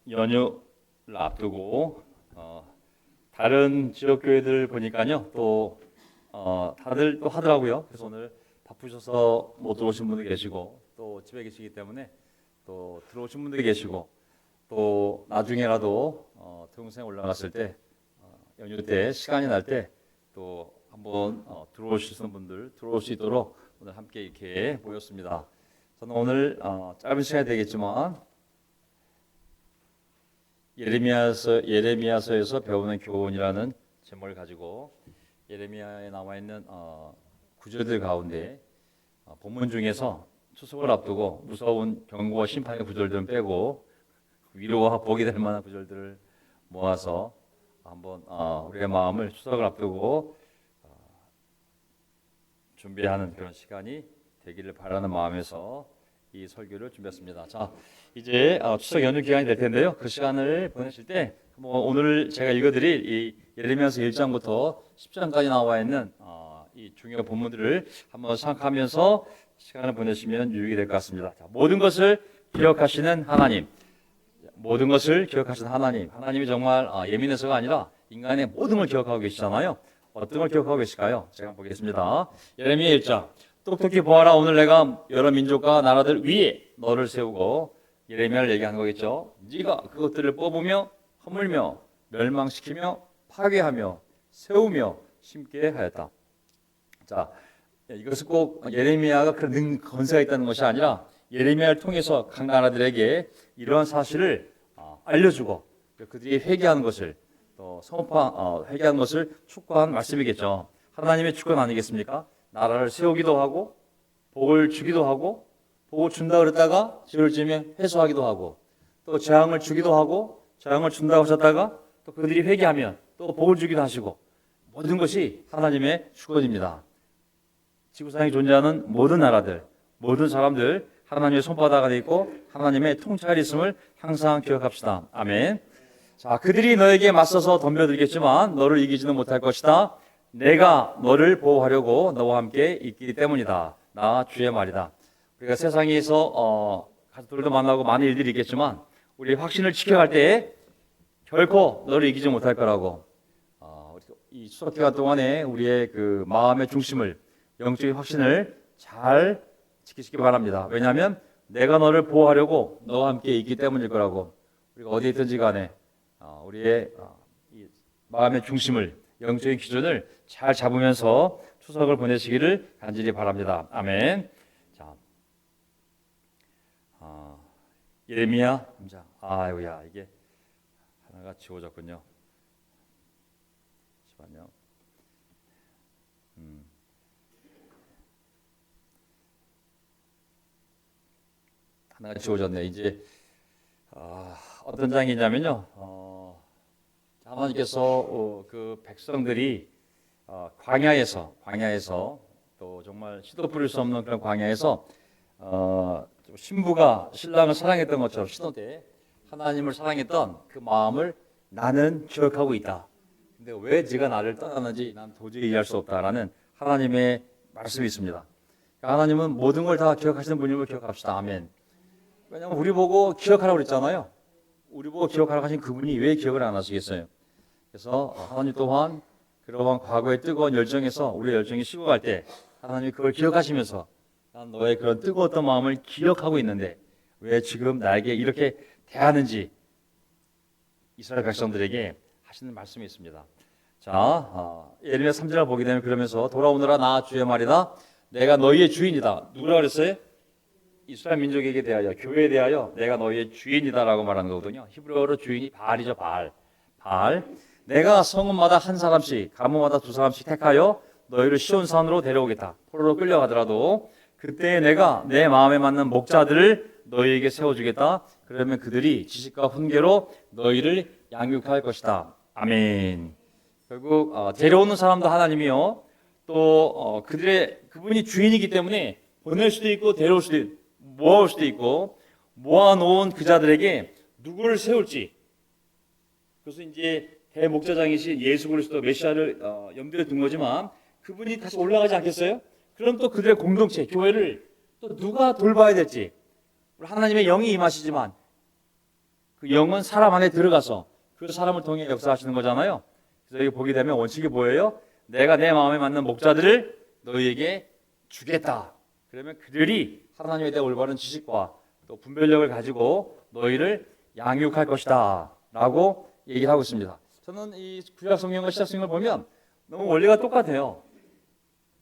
연휴를 앞두고 다른 지역 교회들 보니까요 또 다들 또 하더라고요. 그래서 오늘 바쁘셔서 못 들어오신 분도 계시고 또 집에 계시기 때문에 또 들어오신 분들이 계시고 또 나중에라도 동영상 올라갔을 때 연휴 때 시간이 날 때 또 한번 들어오실 분들 들어올 수 있도록 오늘 함께 이렇게 모였습니다. 저는 오늘 짧은 시간이 되겠지만 예레미야서에서 배우는 교훈이라는 제목을 가지고 예레미야에 나와 있는 구절들 가운데 본문 중에서 추석을 앞두고 무서운 경고와 심판의 구절들은 빼고 위로와 복이 될 만한 구절들을 모아서 한번 우리의 마음을 추석을 앞두고 준비하는 그런 시간이 되기를 바라는 마음에서 이 설교를 준비했습니다. 자, 이제 추석 연휴 기간이 될 텐데요. 그 시간을 보내실 때 오늘 제가 읽어드릴 이 예레미야서 1장부터 10장까지 나와 있는 이 중요한 본문들을 한번 생각하면서 시간을 보내시면 유익이 될 것 같습니다. 자, 모든 것을 기억하시는 하나님, 모든 것을 기억하시는 하나님, 하나님이 정말 예민해서가 아니라 인간의 모든 걸 기억하고 계시잖아요. 어떤 걸 기억하고 계실까요? 제가 한번 보겠습니다. 예레미야 1장. 똑똑히 보아라, 오늘 내가 여러 민족과 나라들 위에 너를 세우고, 예레미야를 얘기하는 거겠죠. 네가 그것들을 뽑으며 허물며 멸망시키며 파괴하며 세우며 심게 하였다. 자, 이것은 꼭 예레미야가 그런 건세가 있다는 것이 아니라 예레미야를 통해서 각 나라들에게 이러한 사실을 알려주고 그들이 회개하는 것을 또 회개하는 것을 축구한 말씀이겠죠. 하나님의 축구는 아니겠습니까? 나라를 세우기도 하고 복을 주기도 하고 복을 준다 그랬다가 죄를 지으면 회수하기도 하고 또 재앙을 주기도 하고 재앙을 준다고 하셨다가 또 그들이 회개하면 또 복을 주기도 하시고 모든 것이 하나님의 주권입니다. 지구상에 존재하는 모든 나라들, 모든 사람들 하나님의 손바닥 안에 있고 하나님의 통찰이 있음을 항상 기억합시다. 아멘. 자, 그들이 너에게 맞서서 덤벼들겠지만 너를 이기지는 못할 것이다. 내가 너를 보호하려고 너와 함께 있기 때문이다. 나 주의 말이다. 우리가 세상에서 가족들도 만나고 많은 일들이 있겠지만 우리 확신을 지켜갈 때에 결코 너를 이기지 못할 거라고 이 수업 기간 동안에 우리의 그 마음의 중심을 영적인 확신을 잘 지키시기 바랍니다. 왜냐하면 내가 너를 보호하려고 너와 함께 있기 때문일 거라고. 우리가 어디에 있든지 간에 우리의 이 마음의 중심을 영적인 기준을 잘 잡으면서 추석을 보내시기를 간절히 바랍니다. 아멘. 자, 예레미야 3장. 아이고야, 이게 하나가 지워졌군요. 잠시만요. 하나가 지워졌네. 이제 어떤 장이냐면요. 하나님께서 그 백성들이 광야에서 또 정말 시도 뿌릴 수 없는 그런 광야에서 신부가 신랑을 사랑했던 것처럼 신혼 때 하나님을 사랑했던 그 마음을 나는 기억하고 있다. 근데 왜 네가 나를 떠났는지 난 도저히 이해할 수 없다라는 하나님의 말씀이 있습니다. 하나님은 모든 걸 다 기억하시는 분임을 기억합시다. 아멘. 왜냐하면 우리 보고 기억하라고 그랬잖아요. 우리 보고 기억하라고 하신 그분이 왜 기억을 안 하시겠어요? 그래서 하나님 또한 그러한 과거의 뜨거운 열정에서 우리의 열정이 식어갈 때 하나님이 그걸 기억하시면서 난 너의 그런 뜨거웠던 마음을 기억하고 있는데 왜 지금 나에게 이렇게 대하는지 이스라엘 백성들에게 하시는 말씀이 있습니다. 자, 예레미야 3장을 보게 되면 그러면서 돌아오너라 나 주의 말이다. 내가 너희의 주인이다. 누구라 그랬어요? 이스라엘 민족에게 대하여, 교회에 대하여 내가 너희의 주인이다라고 말하는 거거든요. 히브리어로 주인이 바알이죠. 바알. 내가 성읍마다 한 사람씩, 가문마다 두 사람씩 택하여 너희를 시온산으로 데려오겠다. 포로로 끌려가더라도 그때 내가 내 마음에 맞는 목자들을 너희에게 세워주겠다. 그러면 그들이 지식과 훈계로 너희를 양육할 것이다. 아멘. 결국 데려오는 사람도 하나님이요. 또 그분이 주인이기 때문에 보낼 수도 있고 데려올 수도 있고 모아올 수도 있고 모아놓은 그 자들에게 누구를 세울지 그것은 이제 대목자장이신 예수 그리스도 메시아를 염두에 둔 거지만 그분이 다시 올라가지 않겠어요? 그럼 또 그들의 공동체 교회를 또 누가 돌봐야 될지 하나님의 영이 임하시지만 그 영은 사람 안에 들어가서 그 사람을 통해 역사하시는 거잖아요. 그래서 여기 보게 되면 원칙이 뭐예요? 내가 내 마음에 맞는 목자들을 너희에게 주겠다. 그러면 그들이 하나님에 대한 올바른 지식과 또 분별력을 가지고 너희를 양육할 것이다 라고 얘기를 하고 있습니다. 저는 이 구약 성경과 신약 성경을 보면 너무 원리가 똑같아요.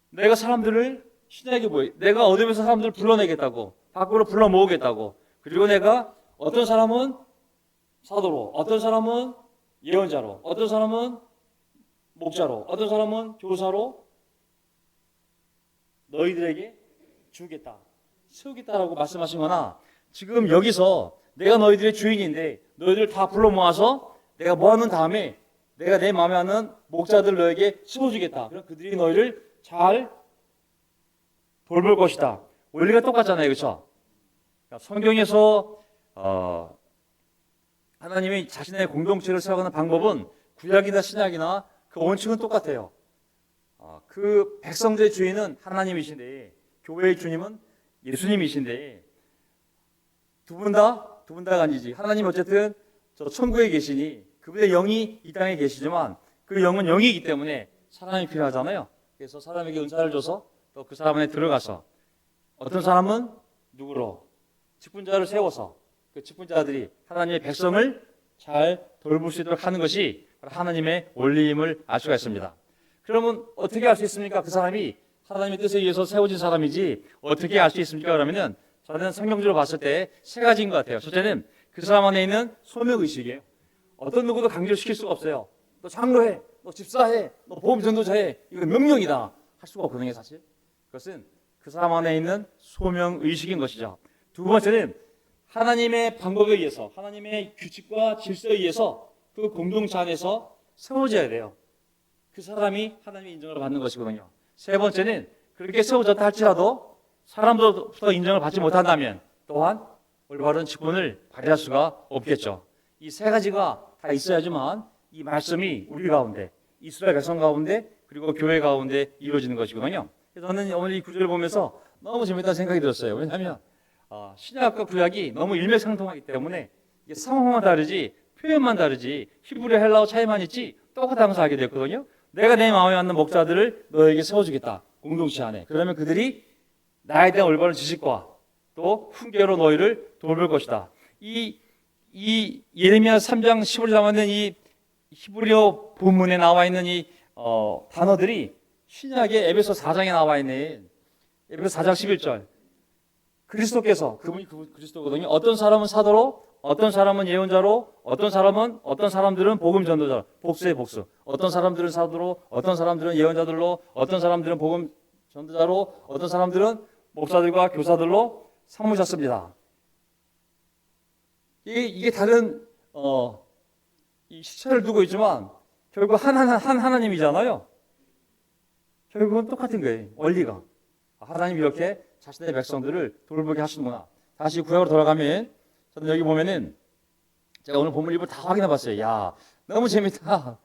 내가 사람들을 신약에 내가 어둠에서 사람들을 불러내겠다고, 밖으로 불러 모으겠다고, 그리고 내가 어떤 사람은 사도로, 어떤 사람은 예언자로, 어떤 사람은 목자로, 어떤 사람은 교사로 너희들에게 주겠다, 세우겠다라고 말씀하시거나, 지금 여기서 내가 너희들의 주인인데 너희들을 다 불러 모아서 내가 모아놓은 다음에 내가 내 마음에 하는 목자들 너에게 심어주겠다. 그럼 그들이 너희를 잘 돌볼 것이다. 원리가 똑같잖아요, 그렇죠? 성경에서 하나님이 자신의 공동체를 세워가는 방법은 구약이나 신약이나 그 원칙은 똑같아요. 그 백성들의 주인은 하나님이신데 교회의 주님은 예수님이신데 두 분 다가 아니지. 하나님 어쨌든 저 천국에 계시니 그분의 영이 이 땅에 계시지만 그 영은 영이기 때문에 사람이 필요하잖아요. 그래서 사람에게 은사를 줘서 또 그 사람 안에 들어가서 어떤 사람은 누구로 직분자를 세워서 그 직분자들이 하나님의 백성을 잘 돌볼 수 있도록 하는 것이 하나님의 원리임을 알 수가 있습니다. 그러면 어떻게 알 수 있습니까? 그 사람이 하나님의 뜻에 의해서 세워진 사람이지 어떻게 알 수 있습니까? 그러면은 저는 성경적으로 봤을 때 세 가지인 것 같아요. 첫째는 그 사람 안에 있는 소명의식이에요. 어떤 누구도 강제로 시킬 수가 없어요. 너 장로해, 너 집사해, 너 보험전도자해. 이건 명령이다. 할 수가 없거든요, 사실. 그것은 그 사람 안에 있는 소명의식인 것이죠. 두 번째는 하나님의 방법에 의해서, 하나님의 규칙과 질서에 의해서 그 공동체 안에서 세워져야 돼요. 그 사람이 하나님의 인정을 받는 것이거든요. 세 번째는 그렇게 세워졌다 할지라도 사람들로부터 인정을 받지 못한다면 또한 올바른 직분을 발휘할 수가 없겠죠. 이 세 가지가 다 있어야지만 이 말씀이 우리 가운데, 이스라엘 백성 가운데, 그리고 교회 가운데 이루어지는 것이거든요. 그래서 저는 오늘 이 구절을 보면서 너무 재밌다는 생각이 들었어요. 왜냐하면 신약과 구약이 너무 일맥상통하기 때문에 이게 상황만 다르지 표현만 다르지 히브리 헬라어 차이만 있지 똑같다면서 알게 됐거든요. 내가 내 마음에 맞는 목자들을 너에게 세워주겠다. 공동체 안에. 그러면 그들이 나에 대한 올바른 지식과 또 훈계로 너희를 돌볼 것이다. 이 예레미야 3장 15절에 나와 있는 이 히브리어 본문에 나와 있는 이 단어들이 신약의 에베소 4장에 나와 있는 에베소 4장 11절. 그리스도께서, 그분이 그리스도거든요. 어떤 사람은 사도로, 어떤 사람은 예언자로, 어떤 사람들은 복음 전도자, 복수의 복수. 어떤 사람들은 사도로, 어떤 사람들은 예언자들로, 어떤 사람들은 복음 전도자로, 어떤 사람들은 목사들과 교사들로 삼으셨습니다. 이게 다른 이 시차를 두고 있지만 결국 한 하나님이잖아요. 결국은 똑같은 거예요. 원리가. 하나님이 이렇게 자신의 백성들을 돌보게 하시는구나. 다시 구약으로 돌아가면 저는 여기 보면은 제가 오늘 본문 일부 다 확인해 봤어요. 야, 너무 재밌다.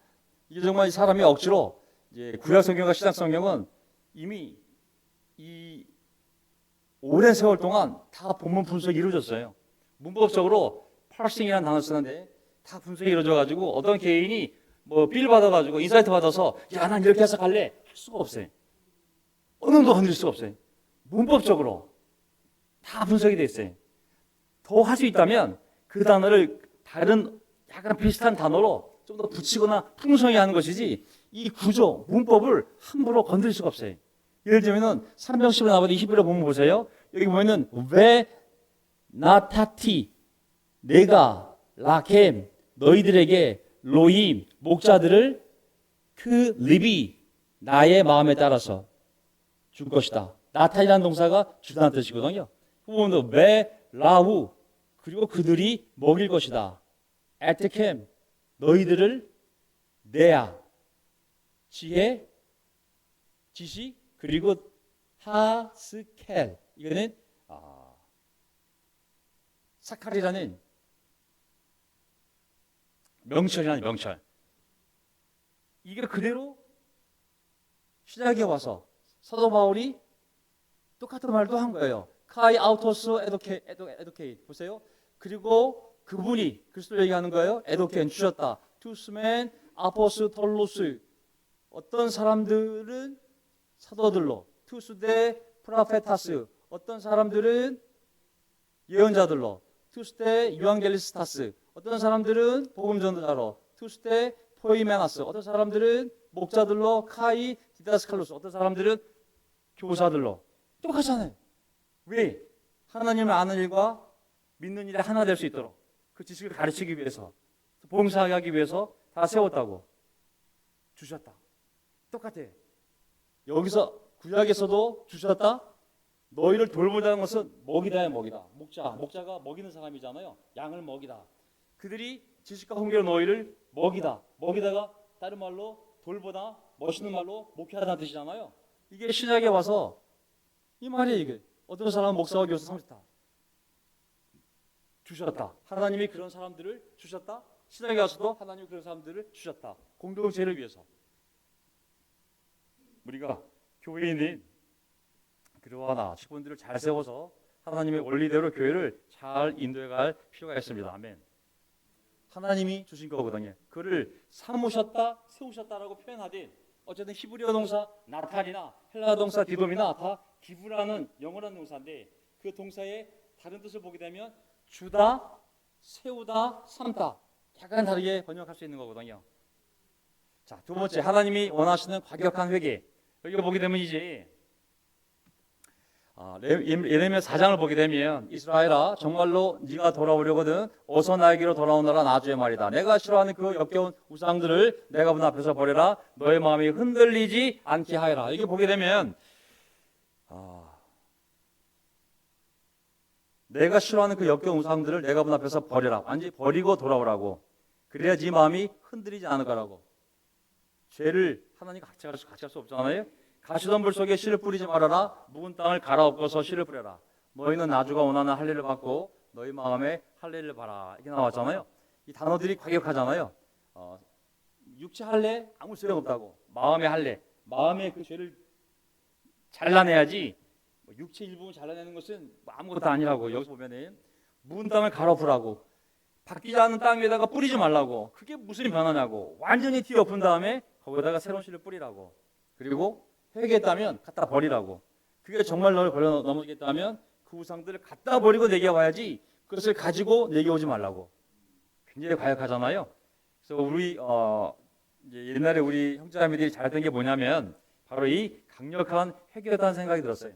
이게 정말 사람이 억지로 이제 구약 성경과 신약 성경은 이미 이 오랜 세월 동안 다 본문 분석이 이루어졌어요. 문법적으로 파싱이라는 단어를 쓰는데 다 분석이 이루어져 가지고 어떤 개인이 뭐 빌 받아 가지고 인사이트 받아서 야, 난 이렇게 해석할래 할 수가 없어요. 어느 놈도 건드릴 수가 없어요. 문법적으로 다 분석이 돼 있어요. 더 할 수 있다면 그 단어를 다른 약간 비슷한 단어로 좀 더 붙이거나 풍성히 하는 것이지 이 구조, 문법을 함부로 건드릴 수가 없어요. 예를 들면은 310에 나오는 히브리어 본문 보세요. 여기 보면은 왜 나타티 내가 라켐 너희들에게 로임 목자들을 그 립이 나의 마음에 따라서 줄 것이다. 나타이라는 동사가 주다는 뜻이거든요. 그보면 왜 라우 그리고 그들이 먹일 것이다. 에테켐 너희들을 내야 지혜 지식 그리고 하스켈 이거는 사칼이라는 명철이라는 명철. 이게 그대로 신약에 와서 사도 바울이 똑같은 말도 한 거예요. 카이 아우토스 에도케이 보세요. 그리고 그분이 그리스도를 얘기하는 거예요. 에도켄 주셨다. 투스맨 아포스톨로스 어떤 사람들은 사도들로, 투스데 프라페타스 어떤 사람들은 예언자들로, 투스데 유앙겔리스타스 어떤 사람들은 복음 전도자로, 투스데 포이메나스 어떤 사람들은 목자들로, 카이 디다스칼로스 어떤 사람들은 교사들로. 똑같잖아요. 왜? 하나님을 아는 일과 믿는 일에 하나 될 수 있도록 그 지식을 가르치기 위해서, 봉사하기 위해서 다 세웠다고. 주셨다. 똑같아. 여기서 구약에서도 주셨다. 너희를 돌보자는 것은 먹이다야 먹이다. 목자가 먹이는 사람이잖아요. 양을 먹이다. 그들이 지식과 훈계로 너희를 먹이다가 다른 말로 돌보다, 멋있는 말로 목회하다는 뜻이잖아요. 이게 신약에 와서 이 말이에요. 이게 어떤 사람은 목사와 교사 삼셨다. 주셨다. 하나님이 그런 사람들을 주셨다. 신약에 와서도 하나님이 그런 사람들을 주셨다. 공동체를 위해서. 우리가 교회인인 그러하나 직분들을 잘 세워서 하나님의 원리대로 교회를 잘 인도해갈 필요가 있습니다. 아멘. 하나님이 주신 거거든요. 그를 삼으셨다, 세우셨다라고 표현하되 어쨌든 히브리어 동사 나탈이나 헬라어 동사 디돔이나 다 기부라는 영어라는 동사인데 그 동사의 다른 뜻을 보게 되면 주다, 세우다, 삼다 약간 다르게 번역할 수 있는 거거든요. 자, 두 번째 하나님이 원하시는 과격한 회개. 여기 보게 되면 이제 예레미야 4장을 보게 되면 이스라엘아 정말로 네가 돌아오려거든 어서 나에게로 돌아오너라 나주의 말이다. 내가 싫어하는 그 역겨운 우상들을 내가 문 앞에서 버려라. 너의 마음이 흔들리지 않게 하여라. 여기 보게 되면 내가 싫어하는 그 역겨운 우상들을 내가 문 앞에서 버려라. 완전히 버리고 돌아오라고. 그래야 네 마음이 흔들리지 않을 거라고. 죄를 하나님 같이 할 수 없잖아요. 가시덤불 속에 씨를 뿌리지 말아라. 묵은 땅을 갈아엎어서 씨를 뿌려라. 너희는 나주가 원하는 할례를 받고 너희 마음에 할례를 봐라. 이렇게 나왔잖아요. 이 단어들이 과격하잖아요. 육체 할례 아무 소용없다고. 마음의 할례, 마음의 그 죄를 잘라내야지. 육체 일부분 잘라내는 것은 아무것도 아니라고. 여기서 보면은 묵은 땅을 갈아엎으라고. 바뀌지 않는 땅 위에다가 뿌리지 말라고. 그게 무슨 변화냐고. 완전히 뒤엎은 다음에 거기다가 새로운 씨를 뿌리라고. 그리고 회개했다면 갖다 버리라고. 그게 정말 너를 걸려 넘어지겠다면 그 우상들을 갖다 버리고 내게 와야지 그것을 가지고 내게 오지 말라고. 굉장히 과격하잖아요. 그래서 우리 이제 옛날에 우리 형제자매들이 잘했던 게 뭐냐면 바로 이 강력한 회개였다는 생각이 들었어요.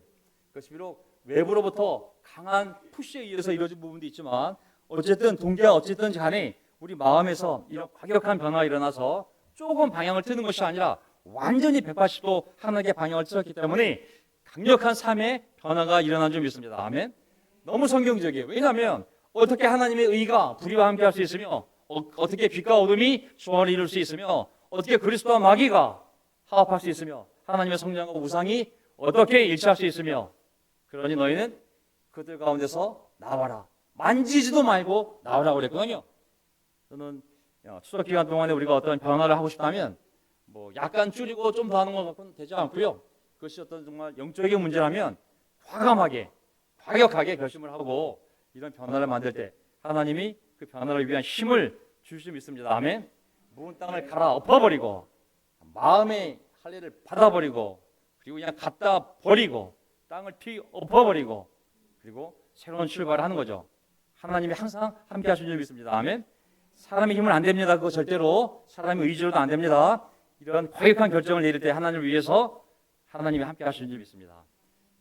그것이 비록 외부로부터 강한 푸시에 의해서 이루어진 부분도 있지만 어쨌든 동기가 어쨌든 간에 우리 마음에서 이런 과격한 변화가 일어나서 조금 방향을 트는 것이 아니라 완전히 180도 하나님께 방향을 틀었기 때문에 강력한 삶의 변화가 일어난 줄 믿습니다. 아멘. 너무 성경적이에요. 왜냐하면 어떻게 하나님의 의가 불의와 함께 할 수 있으며 어떻게 빛과 어둠이 조화를 이룰 수 있으며 어떻게 그리스도와 마귀가 화합할 수 있으며 하나님의 성령과 우상이 어떻게 일치할 수 있으며 그러니 너희는 그들 가운데서 나와라. 만지지도 말고 나오라고 그랬거든요. 저는 추석 기간 동안에 우리가 어떤 변화를 하고 싶다면 뭐 약간 줄이고 좀 더 하는 것 갖고는 되지 않고요. 그것이 어떤 정말 영적인 문제라면 과감하게 과격하게 결심을 하고 이런 변화를 만들 때 하나님이 그 변화를 위한 힘을 주실 수 있습니다. 아멘. 묵은 땅을 갈아 엎어버리고 마음의 할례를 받아버리고 그리고 그냥 갖다 버리고 땅을 엎어버리고 그리고 새로운 출발을 하는 거죠. 하나님이 항상 함께 하실 줄 믿습니다. 아멘. 사람의 힘은 안 됩니다. 그거 절대로 사람의 의지로도 안 됩니다. 이런 과격한 결정을 내릴 때 하나님을 위해서 하나님이 함께 하시는 줄 믿습니다.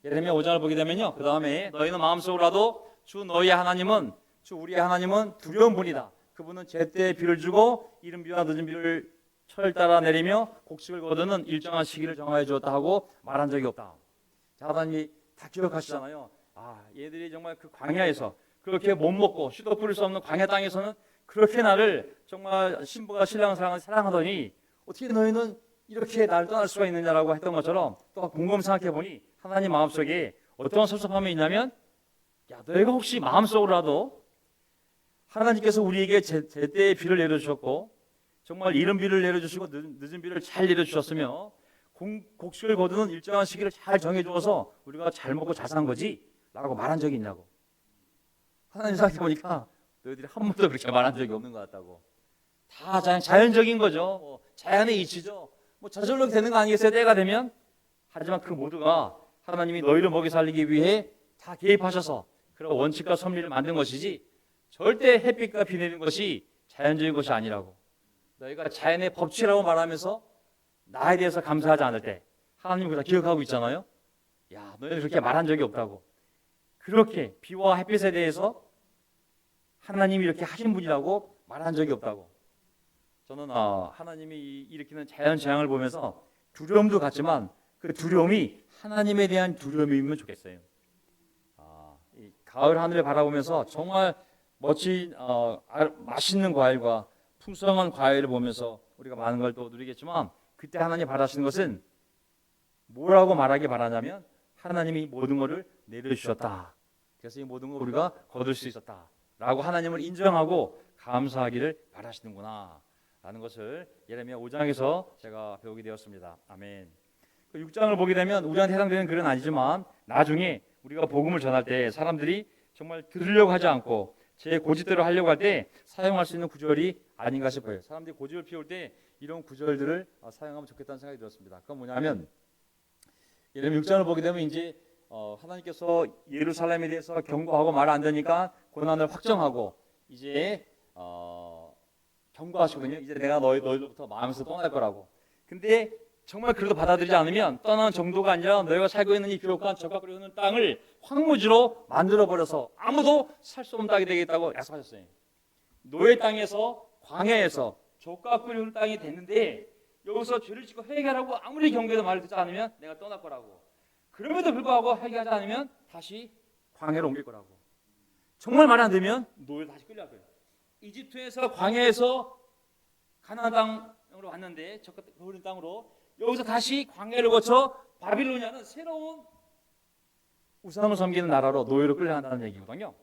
예레미야 5장을 보게 되면요. 그 다음에 너희는 마음속으로라도 주 너희의 하나님은 주 우리의 하나님은 두려운 분이다. 그분은 제때에 비를 주고 이른 비와 늦은 비를 철 따라 내리며 곡식을 거두는 일정한 시기를 정하여 주었다 하고 말한 적이 없다. 자, 하나님이 다 기억하시잖아요. 얘들이 정말 그 광야에서 그렇게 못 먹고 쉬도 뿌릴 수 없는 광야 땅에서는 그렇게 나를 정말 신부가 신랑을 사랑하더니 어떻게 너희는 이렇게 나를 떠날 수가 있느냐라고 했던 것처럼 또 곰곰 생각해 보니 하나님 마음속에 어떤 섭섭함이 있냐면 너희가 혹시 마음속으로라도 하나님께서 우리에게 제때에 비를 내려주셨고 정말 이른 비를 내려주시고 늦은 비를 잘 내려주셨으며 곡식을 거두는 일정한 시기를 잘 정해주어서 우리가 잘 먹고 잘 산 거지 라고 말한 적이 있냐고. 하나님 생각해 보니까 너희들이 한 번도 그렇게 말한 적이 없는 것 같다고. 다 자연적인 거죠. 자연의 이치죠. 저절로 되는 거 아니겠어요? 때가 되면. 하지만 그 모두가 하나님이 너희를 먹이 살리기 위해 다 개입하셔서 그런 원칙과 섭리를 만든 것이지 절대 햇빛과 비 내리는 것이 자연적인 것이 아니라고. 너희가 자연의 법칙이라고 말하면서 나에 대해서 감사하지 않을 때 하나님은 그다 기억하고 있잖아요. 야, 너희는 그렇게 말한 적이 없다고. 그렇게 비와 햇빛에 대해서 하나님이 이렇게 하신 분이라고 말한 적이 없다고. 저는 하나님이 일으키는 자연 재앙을 보면서 두려움도 같지만 그 두려움이 하나님에 대한 두려움이면 좋겠어요. 이 가을 하늘을 바라보면서 정말 멋진 맛있는 과일과 풍성한 과일을 보면서 우리가 많은 걸 또 누리겠지만 그때 하나님 바라시는 것은 뭐라고 말하기 바라냐면 하나님이 모든 것을 내려주셨다. 그래서 이 모든 걸 우리가 거둘 수 있었다라고 하나님을 인정하고 감사하기를 바라시는구나 라는 것을 예레미야 5장에서 제가 배우게 되었습니다. 아멘. 6장을 보게 되면 우리한테 해당되는 글은 아니지만 나중에 우리가 복음을 전할 때 사람들이 정말 들으려고 하지 않고 제 고집대로 하려고 할 때 사용할 수 있는 구절이 아닌가 싶어요. 사람들이 고집을 피울 때 이런 구절들을 사용하면 좋겠다는 생각이 들었습니다. 그건 뭐냐면 예레미야 6장을 보게 되면 이제 하나님께서 예루살렘에 대해서 경고하고 말 안 되니까 고난을 확정하고 이제 경고하시거든요. 이제 내가 너희들부터 마음에서 떠날 거라고. 근데 정말 그래도 받아들이지 않으면 떠나는 정도가 아니라 너희가 살고 있는 이 비옥한 적각거리 흐르는 땅을 황무지로 만들어버려서 아무도 살 수 없는 땅이 되겠다고 약속하셨어요. 노예 땅에서 광야에서 적각거리 흐르는 땅이 됐는데 여기서 죄를 짓고 회개하라고 아무리 경고해도 말을 듣지 않으면 내가 떠날 거라고. 그럼에도 불구하고 회개하지 않으면 다시 광야로 옮길 거라고. 정말 말 안 되면 노예로 다시 끌려갈 거예요. 이집트에서 광야에서 가나안 땅으로 왔는데 적각거리 흐르는 땅으로 여기서 다시 광야를 거쳐 바빌로니아는 새로운 우상을 섬기는 나라로 노예로 끌려간다는 얘기거든요.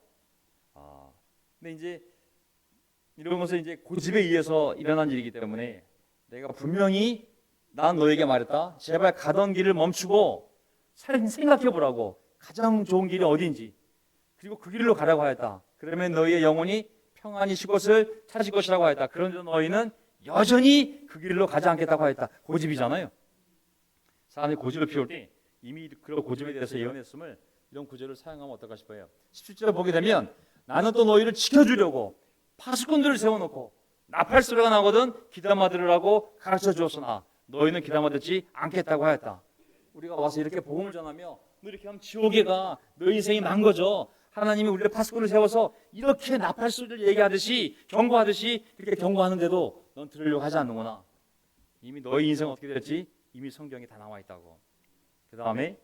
근데 이제 이런 것은 이제 고집에 의해서 일어난 일이기 때문에 내가 분명히 난 너에게 말했다. 제발 가던 길을 멈추고 생각해 보라고. 가장 좋은 길이 어디인지. 그리고 그 길로 가라고 하였다. 그러면 너희의 영혼이 평안히 쉴 곳을 찾을 것이라고 하였다. 그런데 너희는 여전히 그 길로 가지 않겠다고 하였다. 고집이잖아요. 사람이 고집을 피울 때 이미 그런 고집에 대해서 예언했음을 이런 구절을 사용하면 어떨까 싶어요. 17절 보게 되면 나는 또 너희를 지켜주려고 파수꾼들을 세워놓고 나팔 소리가 나거든 귀담아 들으라고 가르쳐 주었으나 너희는 귀담아 듣지 않겠다고 하였다. 우리가 와서 이렇게 복음을 전하며 너 이렇게 하면 지옥에 가. 너 인생이 망가져. 하나님이 우리를 파수꾼을 세워서 이렇게 나팔 소리를 얘기하듯이 경고하듯이 이렇게 경고하는데도 넌 들으려고 하지 않는구나. 이미 너의 인생은 어떻게 될지 이미 성경에 다 나와 있다고. 그 다음에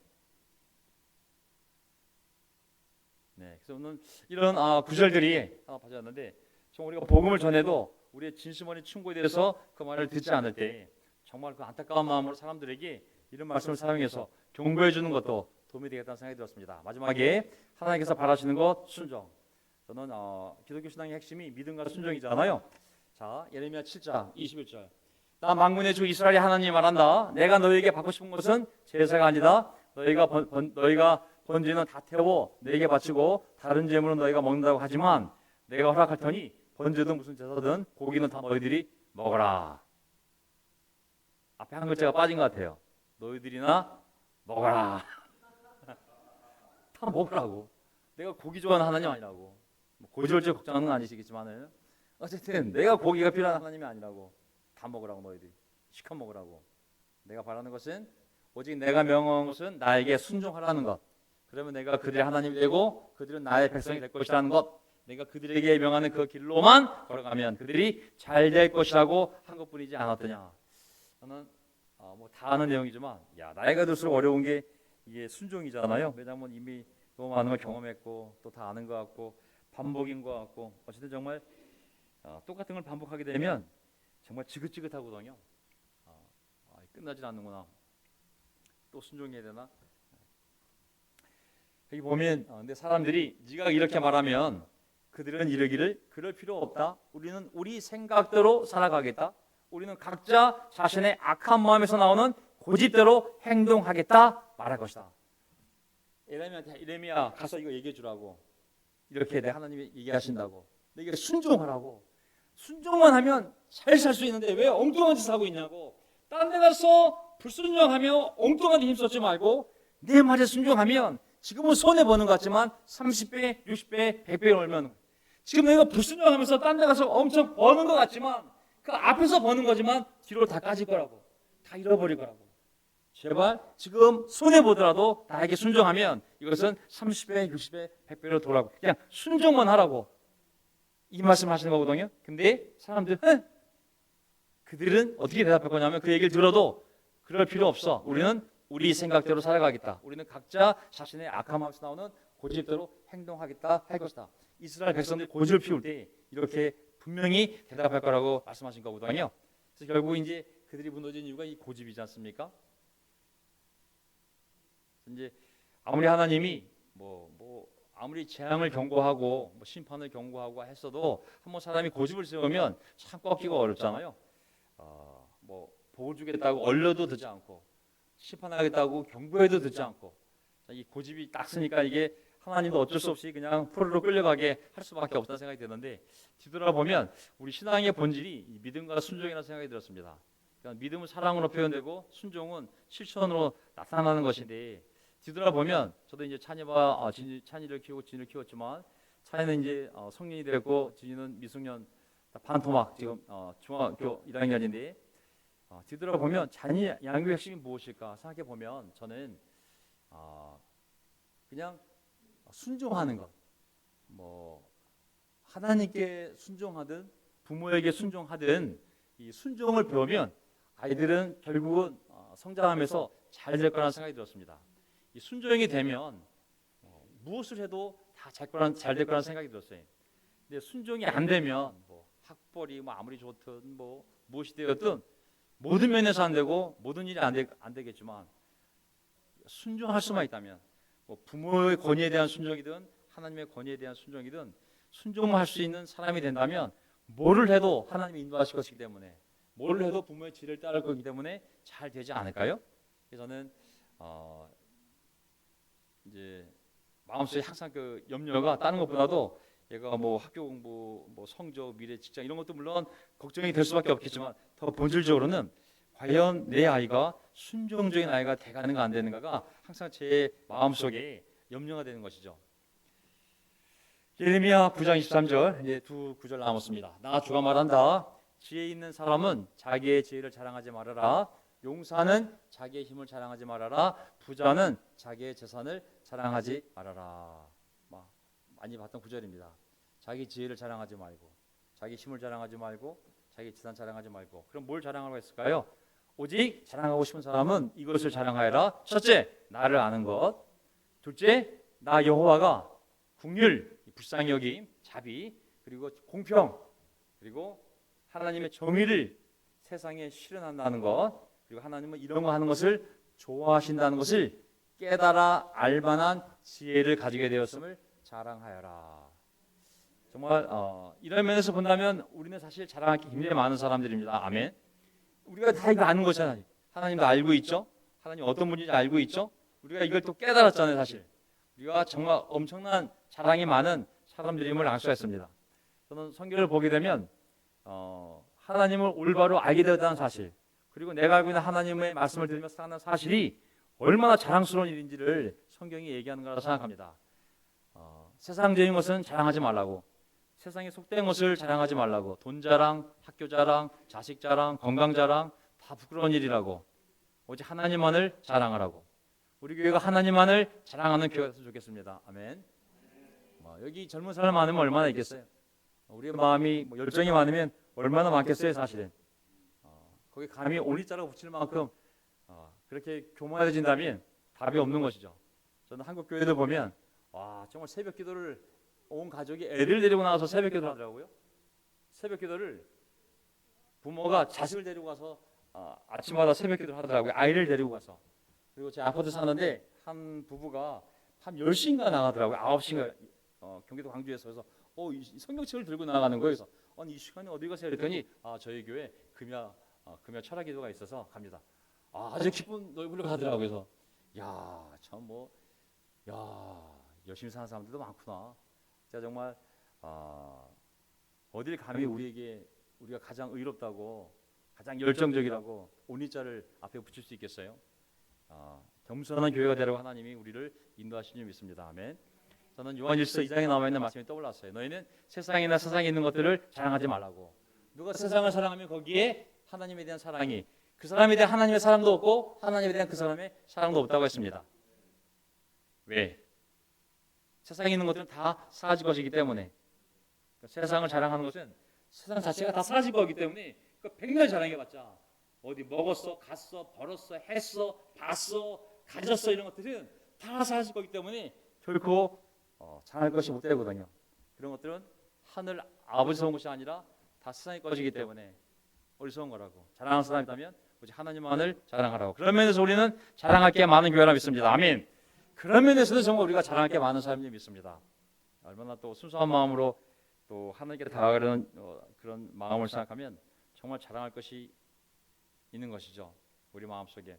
그래서 오늘 이런 구절들이 하나 빠졌는데 정말 우리가 복음을 전해도 우리의 진심 어린 충고에 대해서 그 말을 듣지 않을 때 정말 그 안타까운 마음으로 사람들에게 이런 말씀을 사용해서 경고해 주는 것도 도움이 되겠다는 생각이 들었습니다. 마지막에 하나님께서 바라시는 것 순종. 저는 기독교 신앙의 핵심이 믿음과 순종이잖아요. 자, 예레미야 7장 21절. 나 만군의 주 이스라엘의 하나님이 말한다. 내가 너희에게 받고 싶은 것은 제사가 아니다. 너희가 번제는 다 태워 내게 바치고 다른 제물은 너희가 먹는다고 하지만 내가 허락할 터니 번제든 무슨 제사든 고기는 다 너희들이 먹어라. 앞에 한 글자가 빠진 것 같아요. 너희들이나 먹어라. 다 먹으라고. 내가 고기 좋아하는 하나님 아니라고. 고지혈증 걱정하는 건 아니시겠지만은 어쨌든 내가 고기가 필요한 하나님이 아니라고. 다 먹으라고 너희들이. 시켜 먹으라고. 내가 바라는 것은 오직 내가 명령한 것은 나에게 순종하라는 것. 그러면 내가 그들의 하나님이 되고 그들은 나의 백성이 될 것이라는 것. 내가 그들에게 명하는 그 길로만 걸어가면 그들이 잘 될 것이라고 한 것뿐이지 않았더냐. 저는 다 아는 내용이지만 나이가 들수록 어려운 게 이게 순종이잖아요. 왜냐하면 이미 너무 많은 걸 경험했고 또 다 아는 것 같고 반복인 것 같고 어쨌든 정말 똑같은 걸 반복하게 되면 정말 지긋지긋하거든요. 끝나질 않는구나. 또 순종해야 되나? 여기 보면 근데 사람들이 네가 이렇게 말하면 그들은 이르기를 그럴 필요 없다. 우리는 우리 생각대로 살아가겠다. 우리는 각자 자신의 악한 마음에서 나오는 고집대로 행동하겠다 말할 것이다. 예레미야 가서 이거 얘기해 주라고. 이렇게 내 하나님이 얘기하신다고. 내게 순종하라고. 순종만 하면 잘 살 수 있는데 왜 엉뚱한 짓을 하고 있냐고. 딴 데 가서 불순종하며 엉뚱한 데 힘쓰지 말고 내 말에 순종하면 지금은 손해보는 것 같지만 30배, 60배, 100배 벌면, 지금 내가 불순종하면서 딴 데 가서 엄청 버는 것 같지만 그 앞에서 버는 거지만 뒤로 다 까질 거라고. 다 잃어버릴 거라고. 제발 지금 손해보더라도 나에게 순종하면 이것은 30배, 60배, 100배로 돌아오고, 그냥 순종만 하라고 이 말씀을 하시는 거거든요. 근데 사람들은 그들은 어떻게 대답할 거냐면 그 얘기를 들어도 그럴 필요 없어. 우리는 우리 생각대로 살아가겠다. 우리는 각자 자신의 악한 마음에서 나오는 고집대로 행동하겠다 할 것이다. 이스라엘 백성들이 고집을 피울 때 이렇게 분명히 대답할 거라고 말씀하신 거거든요. 그래서 결국 이제 그들이 무너진 이유가 이 고집이지 않습니까? 이제 아무리 하나님이 아무리 재앙을 경고하고 심판을 경고하고 했어도 한번 사람이 고집을 세우면 참 꺾기가 어렵잖아요. 복을 주겠다고 얼려도 듣지 않고 심판하겠다고 경고해도 듣지 않고, 이 고집이 딱 쓰니까 이게 하나님도 어쩔 수 없이 그냥 포로로 끌려가게 할 수밖에 없다는 생각이 드는데, 뒤돌아보면 우리 신앙의 본질이 믿음과 순종이라는 생각이 들었습니다. 그러니까 믿음은 사랑으로 표현되고 순종은 실천으로 나타나는 것인데, 뒤돌아보면 저도 이제 찬이를 키우고 진이를 키웠지만, 찬이는 이제 성년이 됐고 진이는 미숙년 반토막 지금 중학교 1학년인데, 뒤돌아보면 찬이 양육의 핵심이 무엇일까 생각해 보면 저는 그냥 순종하는 것, 하나님께 순종하든 부모에게 순종하든 이 순종을 배우면 아이들은 결국은 성장하면서 잘 될 거라는 생각이 들었습니다. 이 순종이 되면 무엇을 해도 다 잘 될 거라는 생각이 들었어요. 근데 순종이 안 되면 학벌이 아무리 좋든 무엇이 되었든 모든 면에서 안 되고 모든 일이 안 되겠지만, 순종할 수만 있다면 부모의 권위에 대한 순종이든 하나님의 권위에 대한 순종이든 순종만 할 수 있는 사람이 된다면 뭐를 해도 하나님이 인도하실 것이기 때문에, 뭐를 해도 부모의 지를 따를 거기 때문에 잘 되지 않을까요? 그래서 저는 이제 마음속에 항상 그 염려가 다른 것보다도 얘가 학교 공부, 성적, 미래, 직장 이런 것도 물론 걱정이 될 수밖에 없겠지만, 더 본질적으로는 과연 내 아이가 순종적인 아이가 돼가는가 안 되는가가 항상 제 마음속에 염려가 되는 것이죠. 예레미야 9장 23절, 이제 두 구절 남았습니다. 나 주가 말한다. 지혜 있는 사람은 자기의 지혜를 자랑하지 말아라. 용사는 자기의 힘을 자랑하지 말아라. 부자는 자기의 재산을 자랑하지 말아라. 많이 봤던 구절입니다. 자기 지혜를 자랑하지 말고, 자기 힘을 자랑하지 말고, 자기 재산 자랑하지 말고. 그럼 뭘 자랑하라고 했을까요? 오직 자랑하고 싶은 사람은 이것을 자랑하여라. 첫째, 나를 아는 것. 둘째, 나 여호와가 긍휼, 불쌍히 여김, 자비, 그리고 공평, 그리고 하나님의 정의를 세상에 실현한다는 것, 그리고 하나님은 이런 거 하는 것을 좋아하신다는 것을 깨달아 알만한 지혜를 가지게 되었음을 자랑하여라. 정말 이런 면에서 본다면 우리는 사실 자랑하기 굉장히 많은 사람들입니다. 아멘. 우리가 다 이거 아는 거잖아요. 하나님도 알고 있죠. 하나님 어떤 분인지 알고 있죠. 우리가 이걸 또 깨달았잖아요. 사실 우리가 정말 엄청난 자랑이 많은 사람들임을 알 수가 있습니다. 저는 성경을 보게 되면 하나님을 올바로 알게 되었다는 사실, 그리고 내가 알고 있는 하나님의 말씀을 들으면서 사는 사실이 얼마나 자랑스러운 일인지를 성경이 얘기하는 거라고 생각합니다. 세상적인 것은 자랑하지 말라고, 세상에 속된 것을 자랑하지 말라고, 돈 자랑, 학교 자랑, 자식 자랑, 건강 자랑 다 부끄러운 일이라고, 오직 하나님만을 자랑하라고. 우리 교회가 하나님만을 자랑하는 교회가 됐으면 좋겠습니다. 아멘. 여기 젊은 사람 많으면 얼마나 있겠어요? 우리의 마음이 열정이 많으면 얼마나 많겠어요, 사실은. 거기 감히 올리자라고 붙일 만큼 그렇게 교만해진다면 답이 없는 것이죠. 저는 한국 교회들 보면 정말 새벽 기도를 온 가족이 애들 데리고 나와서 새벽 기도를 하더라고요. 새벽 기도를 부모가 자식을 데리고 가서 아침마다 새벽 기도를 하더라고요. 아이를 데리고 가서. 그리고 제 아파트 사는데 한 부부가 밤 10시인가 나가더라고요. 9시인가 경기도 광주에서. 그래서 이 성경책을 들고 나가는 거예요. 그래서 이 시간에 어디 가세요? 그랬더니 저희 교회 금야 철학 기도가 있어서 갑니다. 아주 기쁜 얼굴로 가더라고요. 그래서 참 열심히 사는 사람들도 많구나. 제가 정말 어딜 감히 우리가 가장 의롭다고 가장 열정적이라고 온리자를 앞에 붙일 수 있겠어요? 겸손한 교회가 되라고 하나님이 우리를 인도하신 줄 믿습니다. 아멘. 저는 요한일서 2장에 나와 있는 말씀이 떠올랐어요. 너희는 세상이나 세상에 있는 것들을 자랑하지 말라고. 누가 세상을 사랑하면 거기에 하나님에 대한 사랑이, 그 사람에 대한 하나님의 사랑도 없고 하나님에 대한 그 사람의 사랑도 없다고 했습니다. 왜? 세상에 있는 것들은 다 사라질 것이기 때문에. 그러니까 세상을 자랑하는 것은 세상 자체가 다 사라질 거기 때문에 백날 자랑해봤자 어디 먹었어, 갔어, 벌었어, 했어, 봤어, 가졌어 이런 것들은 다 사라질 거기 때문에 결코 자랑할 것이 못 되거든요. 그런 것들은 하늘 아버지서 온 것이 아니라 다 세상의 것이기 때문에 어리석은 거라고. 자랑하는 사람이 있다면 오직 하나님만을 자랑하라고. 그런 면에서 우리는 자랑할 게 많은 교회라 믿습니다. 아멘. 그런 면에서도 정말 우리가 자랑할 게 많은 사람이 믿습니다. 얼마나 또 순수한 마음으로 또 하나님께 다가가는 그런 마음을 생각하면 정말 자랑할 것이 있는 것이죠. 우리 마음속에.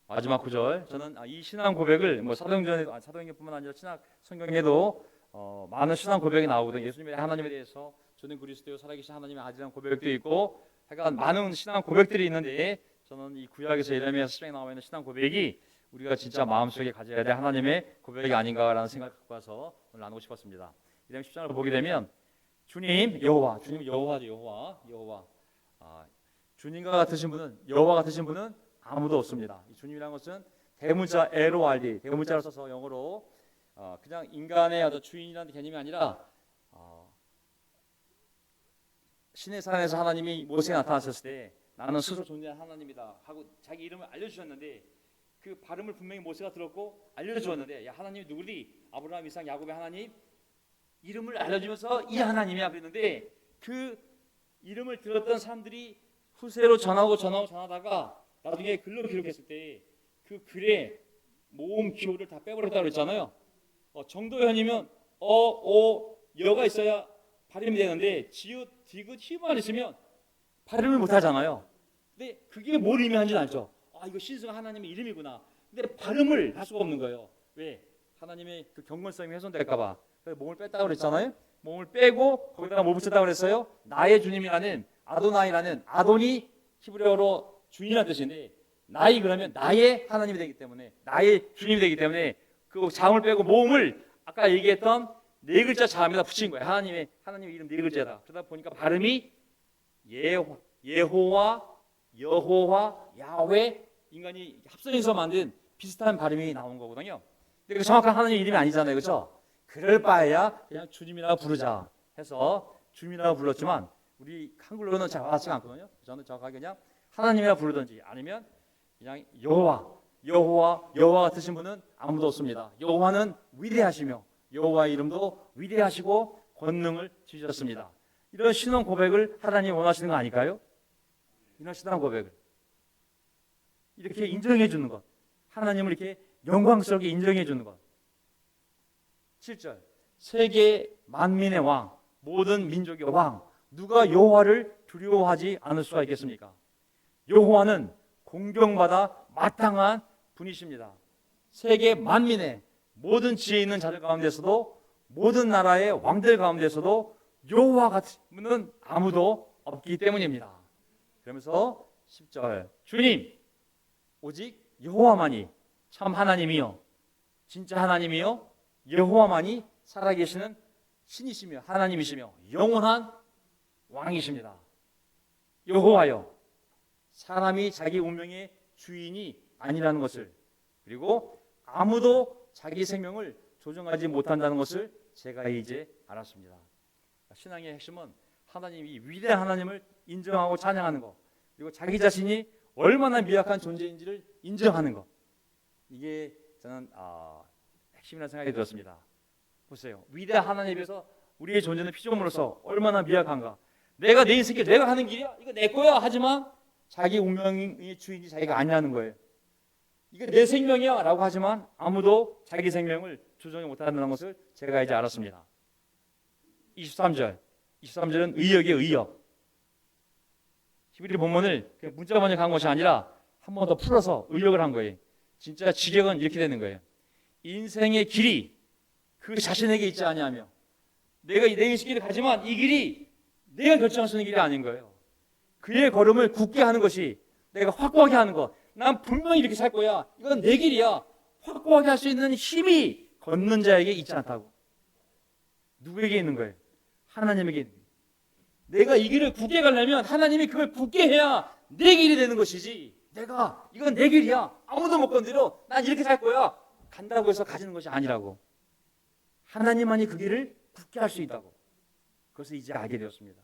마지막 구절. 저는 이 신앙 고백을 사도행전뿐만 아니라 신약 성경에도 많은 신앙 고백이 나오거든요. 예수님의 하나님에 대해서 저는 그리스도요 살아계신 하나님의 아들이라는 고백도 있고, 하여간 많은 신앙 고백들이 있는데 저는 이 구약에서 예레미야 10장에 나와 있는 신앙 고백이 우리가 진짜 마음속에 가져야 될 하나님의 고백이 아닌가라는 생각을 갖고 와서 오늘 나누고 싶었습니다. 예레미야 10장을 보게 되면 주님 여호와, 주님 여호와죠. 여호와. 주님과 같으신 분은, 여호와 같으신 분은 아무도 없습니다. 이 주님이라는 것은 대문자 LORD, 대문자를 써서 영어로 그냥 인간의 어떤 주인이라는 개념이 아니라 신의 산에서 하나님이 모세에 나타나셨을 때 나는 스스로 존재하는 하나님이다 하고 자기 이름을 알려주셨는데, 그 발음을 분명히 모세가 들었고 알려주었는데, 야 하나님이 누구니? 아브라함, 이삭, 야곱의 하나님 이름을 알려주면서 이 하나님이야 그랬는데, 그 이름을 들었던 사람들이 후세로 전하다가 나중에 글로 기록했을 때 그 글에 모음 기호를 다 빼버렸다고 그랬잖아요. 정도현이면 여가 있어야 발음이 되는데 지읒, 디귿, 히읗만 있으면 발음을 못 하잖아요. 근데 그게 뭘 의미하는지 알죠? 이거 신성한 하나님의 이름이구나. 근데 발음을 할 수가 없는 거예요. 왜? 하나님의 그 경건성이 훼손될까 봐. 그래서 몸을 뺐다고 그랬잖아요. 몸을 빼고 거기다가 뭐 붙였다고 그랬어요? 나의 주님이라는 아도나이라는, 아도니 히브리어로 주인이라는 뜻인데, 나이 그러면 나의 하나님이 되기 때문에, 나의 주님이 되기 때문에 그 자음을 빼고 모음을 아까 얘기했던 네 글자 자음에다 붙인 거예요. 하나님의 이름 네 글자다. 그러다 보니까 발음이 예호와, 여호와, 야훼, 인간이 합성해서 만든 비슷한 발음이 나온 거거든요. 근데 그 정확한 하나님의 이름이 아니잖아요, 그렇죠? 그럴 바에야 그냥 주님이라고 부르자 해서 주님이라고 불렀지만 우리 한글로는 잘 와닿지가 않거든요. 저는 정확하게 그냥 하나님이라 부르든지 아니면 그냥 여호와 같으신 분은 아무도 없습니다. 여호와는 위대하시며 여호와의 이름도 위대하시고 권능을 지셨습니다. 이런 신앙 고백을 하나님이 원하시는 거 아닐까요? 이런 신앙 고백을 이렇게 인정해 주는 것, 하나님을 이렇게 영광스럽게 인정해 주는 것. 7절. 세계 만민의 왕, 모든 민족의 왕, 누가 여호와를 두려워하지 않을 수가 있겠습니까? 여호와는 공경받아 마땅한 분이십니다. 세계 만민의 모든 지혜 있는 자들 가운데서도, 모든 나라의 왕들 가운데서도 여호와 같은 분은 아무도 없기 때문입니다. 그러면서 10절. 주님, 오직 여호와만이 참 하나님이요, 진짜 하나님이요, 여호와만이 살아계시는 신이시며 하나님이시며 영원한 왕이십니다. 여호와여, 사람이 자기 운명의 주인이 아니라는 것을, 그리고 아무도 자기 생명을 조정하지 못한다는 것을 제가 이제 알았습니다. 신앙의 핵심은 하나님이 위대한 하나님을 인정하고 찬양하는 것, 그리고 자기 자신이 얼마나 미약한 존재인지를 인정하는 것. 이게 저는 핵심이라는 생각이 들었습니다. 보세요. 위대한 하나님에 비해서 우리의 존재는 피조물로서 얼마나 미약한가. 내가 내 인생길 내가 하는 길이야, 이거 내 거야 하지만 자기 운명의 주인이 자기가 아니라는 거예요. 이거 내 생명이야 라고 하지만 아무도 자기 생명을 조정해 못한다는 것을 제가 이제 알았습니다. 23절은 의역의 의역. 히브리 본문을 문자 번역한 것이 아니라 한 번 더 풀어서 의역을 한 거예요. 진짜 직역은 이렇게 되는 거예요. 인생의 길이 그 자신에게 있지 아니하며, 내가 내 인생길을 가지만 이 길이 내가 결정할 수 있는 길이 아닌 거예요. 그의 걸음을 굳게 하는 것이, 내가 확고하게 하는 것, 난 분명히 이렇게 살 거야, 이건 내 길이야, 확고하게 할 수 있는 힘이 걷는 자에게 있지 않다고. 누구에게 있는 거예요? 하나님에게 있는 거예요. 내가 이 길을 굳게 가려면 하나님이 그걸 굳게 해야 내 길이 되는 것이지, 내가 이건 내 길이야, 아무도 못 건드려, 난 이렇게 살 거야, 간다고 해서 가지는 것이 아니라고. 하나님만이 그 길을 굳게 할 수 있다고. 그것을 이제 알게 되었습니다.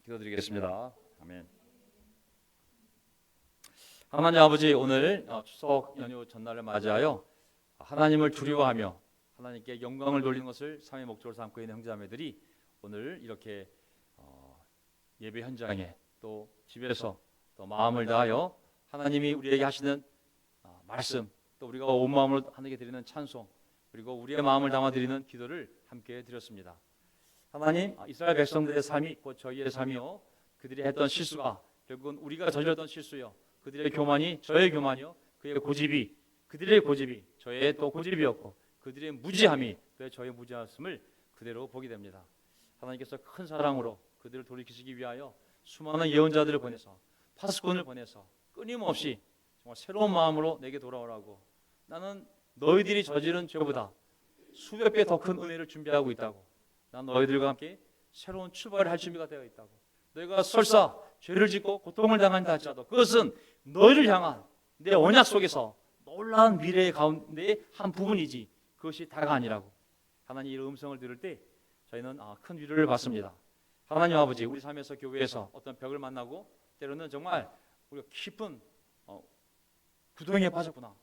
기도드리겠습니다. 아멘. 하나님 아버지, 오늘 추석 연휴 전날을 맞이하여 하나님을 두려워하며 하나님께 영광을 돌리는 것을 삶의 목적으로 삼고 있는 형제자매들이 오늘 이렇게 예배 현장에 또 집에서 또 마음을 다하여 하나님이 우리에게 하시는 말씀, 또 우리가 온 마음으로 하나님께 드리는 찬송, 그리고 우리의 마음을 담아 드리는 기도를 함께 드렸습니다. 하나님, 이스라엘 백성들의 삶이 곧 저희의 삶이요, 그들이 했던 실수가 결국은 우리가 저질렀던 실수요, 그들의 교만이 저의 교만이요, 그의 고집이 그들의 고집이 저의 또 고집이었고, 그들의 무지함이 또 저의 무지함을 그대로 보게 됩니다. 하나님께서 큰 사랑으로 그들을 돌이키시기 위하여 수많은 예언자들을 보내서, 파수꾼을 보내서 끊임없이 정말 새로운 마음으로 내게 돌아오라고, 나는 너희들이 저지른 죄보다 수백 배 더 큰 은혜를 준비하고 있다고, 난 너희들과 함께 새로운 출발을 할 준비가 되어 있다고, 너희가 설사 죄를 짓고 고통을 당한다 할지라도 그것은 너희를 향한 내 언약 속에서 놀라운 미래의 가운데 한 부분이지 그것이 다가 아니라고. 하나님, 이 음성을 들을 때 저희는 큰 위로를 받습니다. 하나님 아버지, 우리 삶에서 교회에서 어떤 벽을 만나고 때로는 정말 우리가 깊은 구덩이에 빠졌구나,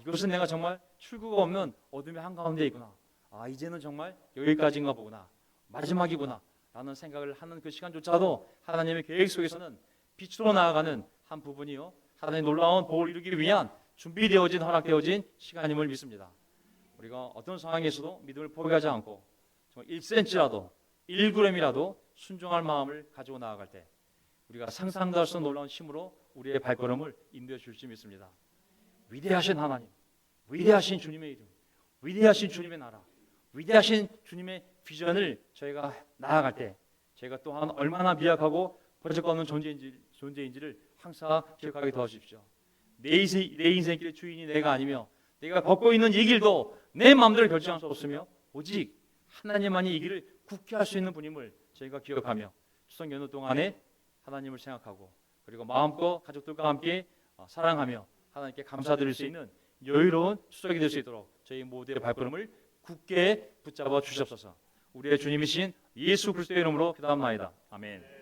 이것은 내가 정말 출구가 없는 어둠의 한가운데 있구나, 이제는 정말 여기까지인가 보구나, 마지막이구나 라는 생각을 하는 그 시간조차도 하나님의 계획 속에서는 빛으로 나아가는 한 부분이요, 하나님의 놀라운 복을 이루기 위한 준비되어진, 허락되어진 시간임을 믿습니다. 우리가 어떤 상황에서도 믿음을 포기하지 않고 정말 1cm라도 1g이라도 순종할 마음을 가지고 나아갈 때 우리가 상상도 할 수 없는 놀라운 힘으로 우리의 발걸음을 인도해 줄 줄 믿습니다. 위대하신 하나님, 위대하신 주님의 이름, 위대하신 주님의 나라, 위대하신 주님의 비전을 저희가 나아갈 때 저희가 또한 얼마나 미약하고 버젓없는 존재인지를 항상 기억하게 도와주십시오. 내 인생길의 주인이 내가 아니며 내가 걷고 있는 이 길도 내 마음대로 결정할 수 없으며 오직 하나님만이 이 길을 굳게 할 수 있는 분임을 저희가 기억하며 추석 연휴 동안에 하나님을 생각하고, 그리고 마음껏 가족들과 함께 사랑하며 하나님께 감사드릴 수 있는 여유로운 추석이 될 수 있도록 저희 모두의 발걸음을 굳게 붙잡아 주시옵소서. 우리의 주님이신 예수 그리스도의 이름으로 기도합나이다. 아멘.